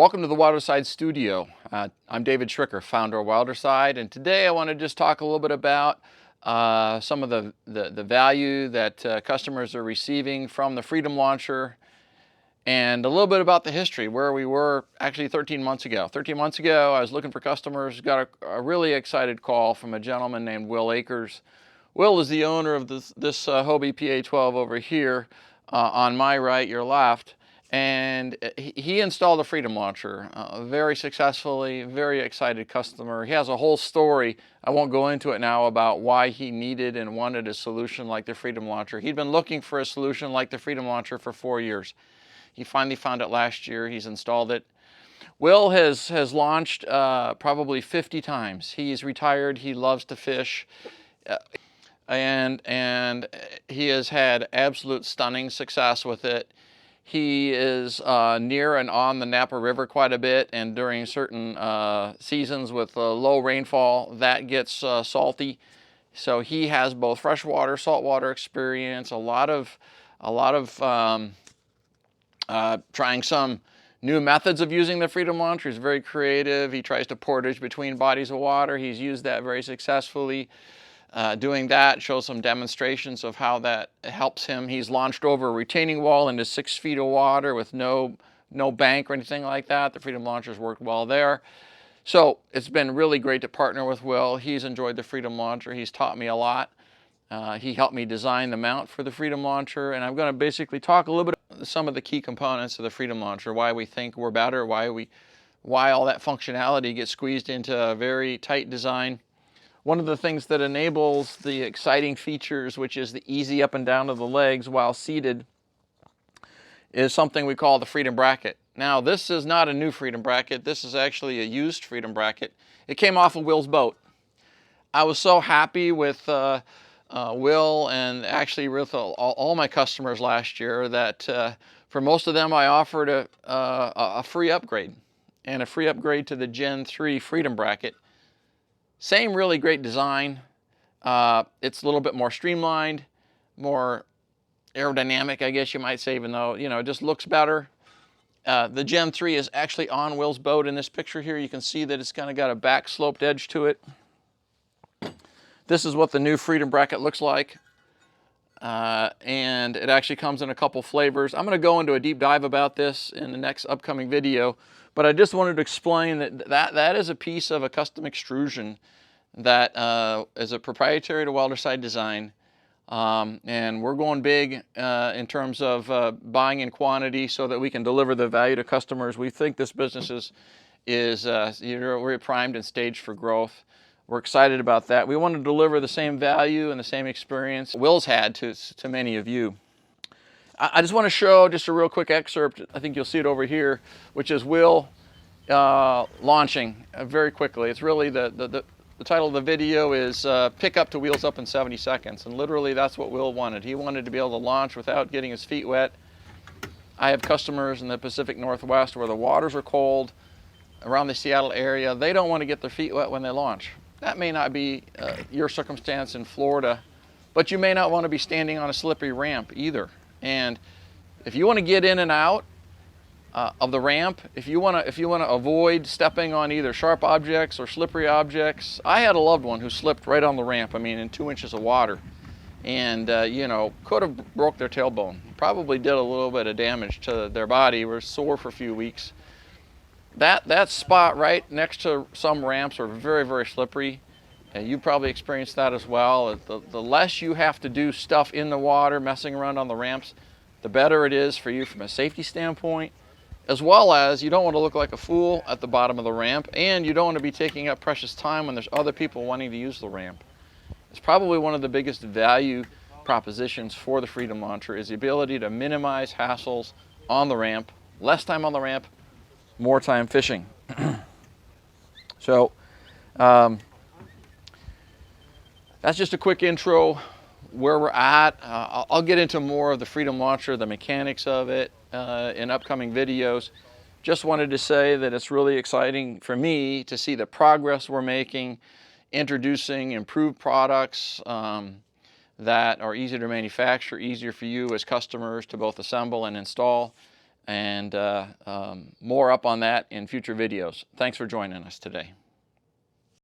Welcome to the WilderSide studio. I'm David Schricker, founder of WilderSide, and today I want to just talk a little bit about some of the value that customers are receiving from the Freedom Launcher, and a little bit about the history, where we were actually 13 months ago. 13 months ago, I was looking for customers, got a really excited call from a gentleman named Will Akers. Will is the owner of this Hobie PA 12 over here on my right, your left. And he installed a Freedom Launcher very successfully, very excited customer. He has a whole story, I won't go into it now, about why he needed and wanted a solution like the Freedom Launcher. He'd been looking for a solution like the Freedom Launcher for 4 years. He finally found it last year. He's installed it. Will has launched probably 50 times. He's retired. He loves to fish. And he has had absolute stunning success with it. He is near and on the Napa River quite a bit, and during certain seasons with low rainfall, that gets salty. So he has both freshwater, saltwater experience, a lot of trying some new methods of using the Freedom Launcher. He's very creative. He tries to portage between bodies of water. He's used that very successfully. Doing that, shows some demonstrations of how that helps him. He's launched over a retaining wall into 6 feet of water with no bank or anything like that. The Freedom Launcher's worked well there. So it's been really great to partner with Will. He's enjoyed the Freedom Launcher. He's taught me a lot. He helped me design the mount for the Freedom Launcher, and I'm going to basically talk a little bit about some of the key components of the Freedom Launcher, why we think we're better, why all that functionality gets squeezed into a very tight design. One of the things that enables the exciting features, which is the easy up and down of the legs while seated, is something we call the Freedom Bracket. Now, this is not a new Freedom Bracket. This is actually a used Freedom Bracket. It came off of Will's boat. I was so happy with Will, and actually with all my customers last year, that for most of them I offered a free upgrade, and a free upgrade to the Gen 3 Freedom Bracket. Same really great design. It's a little bit more streamlined, more aerodynamic, I guess you might say, even though, it just looks better. The Gen 3 is actually on Will's boat in this picture here. You can see that it's kind of got a back sloped edge to it. This is what the new Freedom Bracket looks like. And it actually comes in a couple flavors. I'm going to go into a deep dive about this in the next upcoming video. But I just wanted to explain that is a piece of a custom extrusion that is a proprietary to WilderSide design. And we're going big in terms of buying in quantity so that we can deliver the value to customers. We think this business is we're primed and staged for growth. We're excited about that. We want to deliver the same value and the same experience Will's had to many of you. I just want to show just a real quick excerpt. I think you'll see it over here, which is Will launching very quickly. It's really the title of the video is Pick Up to Wheels Up in 70 Seconds. And literally that's what Will wanted. He wanted to be able to launch without getting his feet wet. I have customers in the Pacific Northwest where the waters are cold, around the Seattle area. They don't want to get their feet wet when they launch. That may not be your circumstance in Florida, but you may not want to be standing on a slippery ramp either. And if you want to get in and out of the ramp, if you want to avoid stepping on either sharp objects or slippery objects, I had a loved one who slipped right on the ramp. I mean, in 2 inches of water, and could have broke their tailbone. Probably did a little bit of damage to their body. Were sore for a few weeks. That spot right next to some ramps are very, very slippery. And you probably experienced that as well. The less you have to do stuff in the water, messing around on the ramps, the better it is for you from a safety standpoint, as well as you don't want to look like a fool at the bottom of the ramp, and you don't want to be taking up precious time when there's other people wanting to use the ramp. It's probably one of the biggest value propositions for the Freedom Launcher is the ability to minimize hassles on the ramp, less time on the ramp, more time fishing. So, that's just a quick intro where we're at. I'll get into more of the Freedom Launcher, the mechanics of it in upcoming videos. Just wanted to say that it's really exciting for me to see the progress we're making, introducing improved products that are easier to manufacture, easier for you as customers to both assemble and install. and more up on that in future videos. Thanks for joining us today.